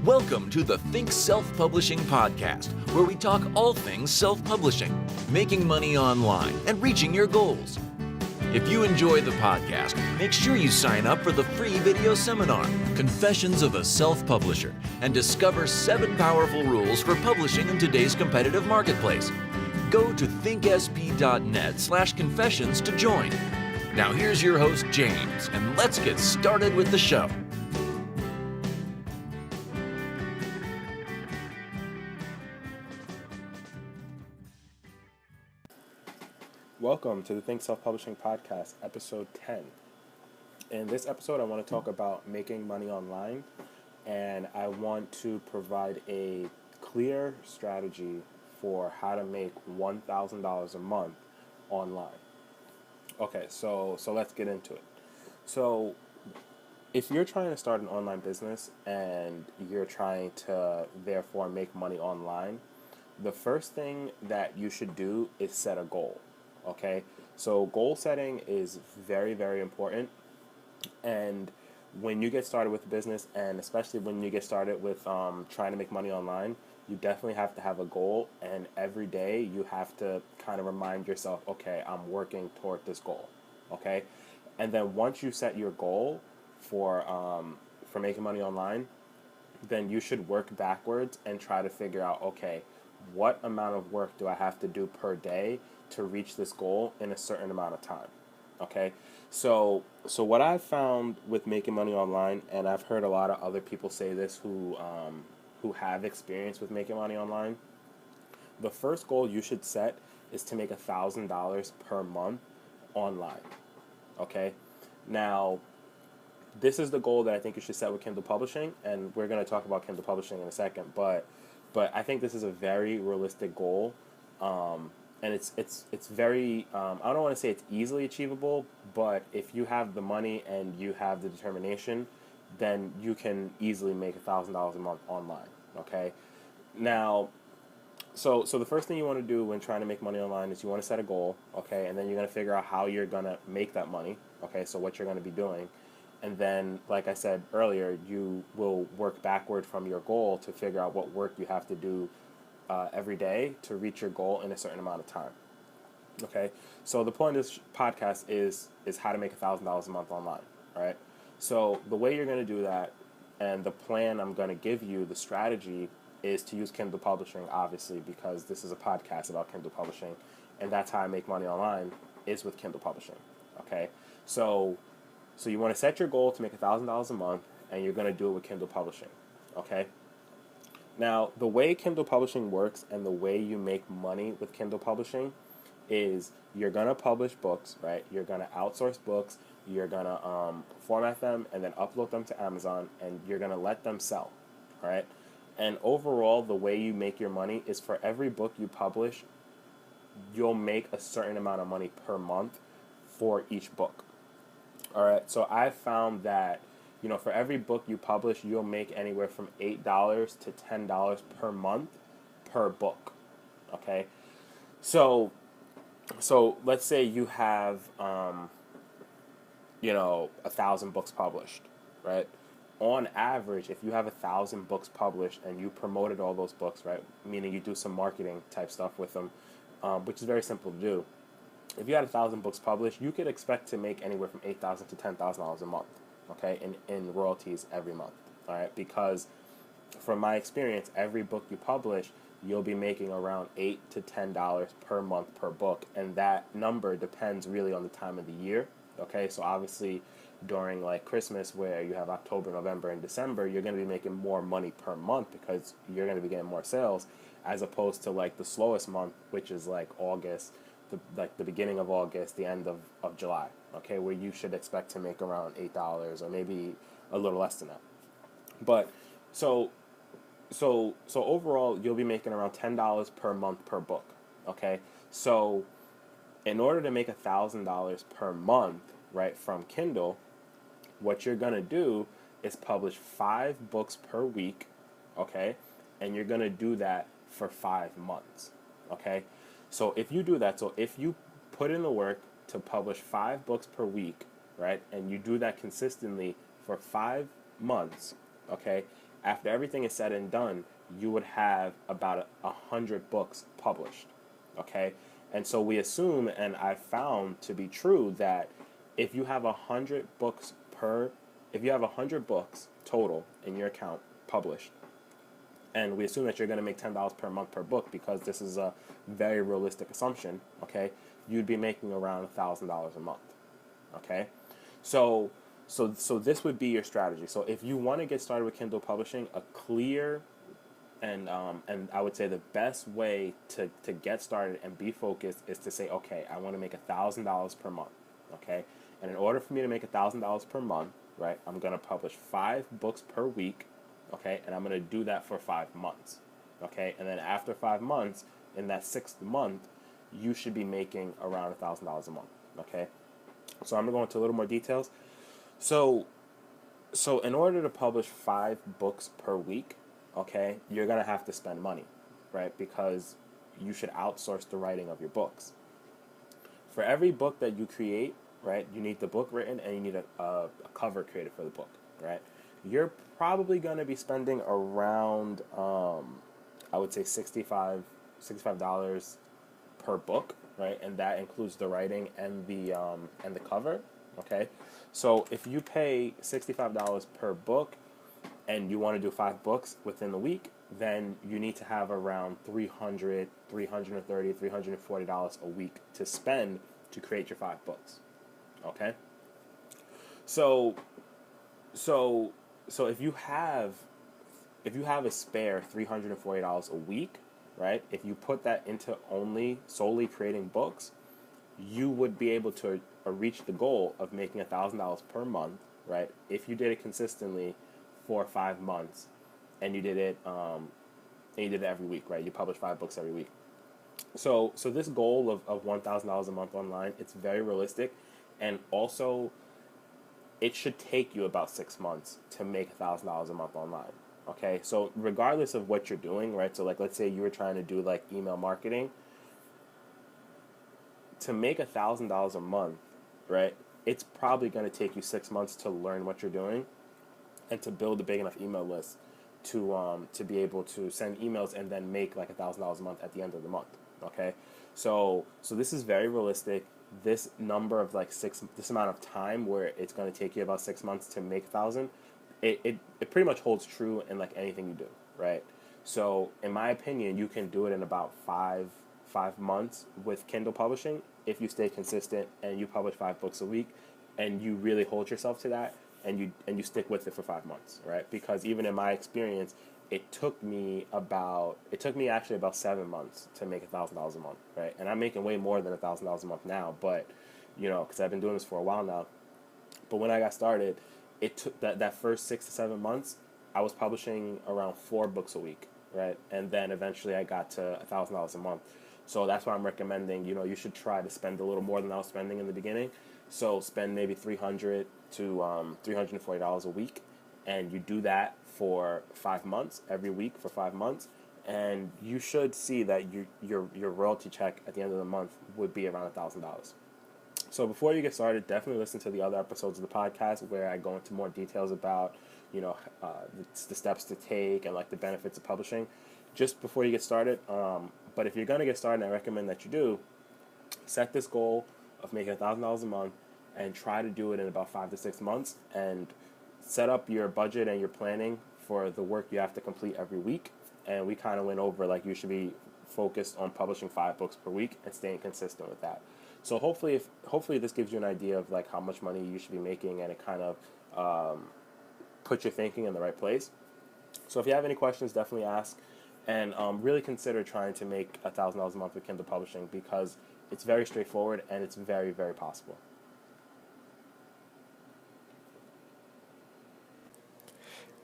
Welcome to the Think Self-Publishing Podcast, where we talk all things self-publishing, making money online, and reaching your goals. If you enjoy the podcast, make sure you sign up for the free video seminar, Confessions of a Self-Publisher, and discover 7 powerful rules for publishing in today's competitive marketplace. Go to thinksp.net/confessions to join. Now here's your host, James, and let's get started with the show. Welcome to the Think Self-Publishing Podcast, episode 10. In this episode, I want to talk about making money online, and I want to provide a clear strategy for how to make $1,000 a month online. Okay, so let's get into it. So if you're trying to start an online business and you're trying to therefore make money online, the first thing that you should do is set a goal. Okay, so goal setting is very, very important. And when you get started with a business, and especially when you get started with trying to make money online, you definitely have to have a goal. And every day you have to kind of remind yourself, okay, I'm working toward this goal. Okay, and then once you set your goal for making money online, then you should work backwards and try to figure out, okay, what amount of work do I have to do per day to reach this goal in a certain amount of time? Okay, so what I've found with making money online, and I've heard a lot of other people say this who have experience with making money online, the first goal you should set is to make $1,000 per month online. Okay, now this is the goal that I think you should set with Kindle publishing, and we're going to talk about Kindle publishing in a second, but I think this is a very realistic goal, and it's very, I don't want to say it's easily achievable, but if you have the money and you have the determination, then you can easily make $1,000 a month online, okay? Now, so the first thing you want to do when trying to make money online is you want to set a goal, okay? And then you're going to figure out how you're going to make that money, okay? So what you're going to be doing. And then, like I said earlier, you will work backward from your goal to figure out what work you have to do every day to reach your goal in a certain amount of time. Okay, so the point of this podcast is how to make $1,000 a month online, all right? So the way you're going to do that, and the plan I'm going to give you, the strategy, is to use Kindle publishing, obviously, because this is a podcast about Kindle publishing, and that's how I make money online, is with Kindle publishing, okay? So you want to set your goal to make $1,000 a month, and you're going to do it with Kindle publishing, okay? Now, the way Kindle publishing works and the way you make money with Kindle publishing is you're going to publish books, right? You're going to outsource books, you're going to format them and then upload them to Amazon, and you're going to let them sell, all right? And overall, the way you make your money is for every book you publish, you'll make a certain amount of money per month for each book. All right, so I've found that, for every book you publish, you'll make anywhere from $8 to $10 per month per book, okay? So let's say you have, 1,000 books published, right? On average, if you have 1,000 books published and you promoted all those books, right, meaning you do some marketing type stuff with them, which is very simple to do. If you had 1,000 books published, you could expect to make anywhere from $8,000 to $10,000 a month, okay, in royalties every month, all right? Because from my experience, every book you publish, you'll be making around $8 to $10 per month per book, and that number depends really on the time of the year, okay? So obviously, during like Christmas, where you have October, November, and December, you're going to be making more money per month because you're going to be getting more sales, as opposed to like the slowest month, which is like August, the beginning of August, the end of July, okay, where you should expect to make around $8 or maybe a little less than that. But so overall, you'll be making around $10 per month per book, okay? So in order to make $1,000 per month, right, from Kindle, what you're going to do is publish 5 books per week, okay? And you're going to do that for 5 months, okay? So if you do that, so if you put in the work to publish 5 books per week, right, and you do that consistently for 5 months, okay, after everything is said and done, you would have about 100 books published. Okay, and so we assume, and I found to be true, that if you have 100 books if you have 100 books total in your account published, and we assume that you're going to make $10 per month per book, because this is a very realistic assumption, okay, you'd be making around $1,000 a month, okay? So this would be your strategy. So if you want to get started with Kindle publishing, a clear and I would say the best way to get started and be focused is to say, okay, I want to make $1,000 per month, okay? And in order for me to make $1,000 per month, right, I'm going to publish 5 books per week, okay? And I'm going to do that for 5 months, okay? And then after 5 months, in that 6th month, you should be making around $1,000 a month, okay? So I'm going to go into a little more details. So in order to publish 5 books per week, okay, you're going to have to spend money, right? Because you should outsource the writing of your books. For every book that you create, right, you need the book written and you need a cover created for the book, right? You're probably going to be spending around, I would say $65 per book, right? And that includes the writing and the cover, okay? So if you pay $65 per book and you want to do 5 books within the week, then you need to have around $330, $340 a week to spend to create your 5 books, okay? So if you have a spare $340 a week, right? If you put that into solely creating books, you would be able to reach the goal of making $1,000 per month, right? If you did it consistently for 5 months, and you did it every week, right? You publish 5 books every week. So this goal of $1,000 a month online, it's very realistic, and also it should take you about 6 months to make $1,000 a month online. Okay, so regardless of what you're doing, right? So like, let's say you were trying to do like email marketing. To make $1,000 a month, right? It's probably going to take you 6 months to learn what you're doing, and to build a big enough email list to be able to send emails and then make like $1,000 a month at the end of the month. Okay, so this is very realistic. This number of like this amount of time where it's going to take you about 6 months to make 1,000. It pretty much holds true in like anything you do, right? So in my opinion, you can do it in about five months with Kindle publishing if you stay consistent and you publish 5 books a week and you really hold yourself to that, and you stick with it for 5 months, right? Because even in my experience, it took me actually about 7 months to make $1,000 a month, right? And I'm making way more than $1,000 a month now, but because I've been doing this for a while now. But when I got started, it took that first 6 to 7 months, I was publishing around 4 books a week, right? And then eventually I got to $1,000 a month. So that's why I'm recommending, you should try to spend a little more than I was spending in the beginning. So spend maybe $300 to $340 a week, and you do that for 5 months, every week for 5 months, and you should see that your royalty check at the end of the month would be around $1,000. So before you get started, definitely listen to the other episodes of the podcast where I go into more details about, the steps to take and like the benefits of publishing just before you get started. But if you're going to get started, I recommend that you do set this goal of making $1,000 a month and try to do it in about 5 to 6 months, and set up your budget and your planning for the work you have to complete every week. And we kind of went over like you should be focused on publishing 5 books per week and staying consistent with that. So hopefully this gives you an idea of like how much money you should be making, and it kind of puts your thinking in the right place. So if you have any questions, definitely ask, and really consider trying to make $1,000 a month with Kindle publishing, because it's very straightforward and it's very, very possible.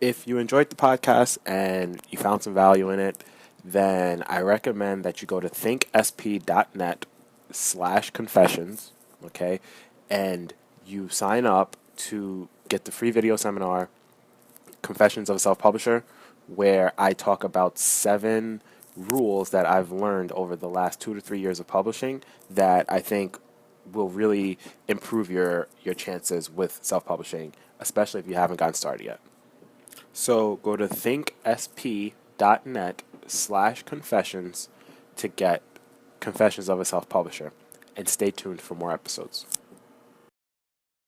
If you enjoyed the podcast and you found some value in it, then I recommend that you go to thinksp.net/confessions, okay, and you sign up to get the free video seminar, Confessions of a Self-Publisher, where I talk about 7 rules that I've learned over the last 2 to 3 years of publishing that I think will really improve your chances with self-publishing, especially if you haven't gotten started yet. So go to thinksp.net/confessions to get Confessions of a Self-Publisher, and stay tuned for more episodes.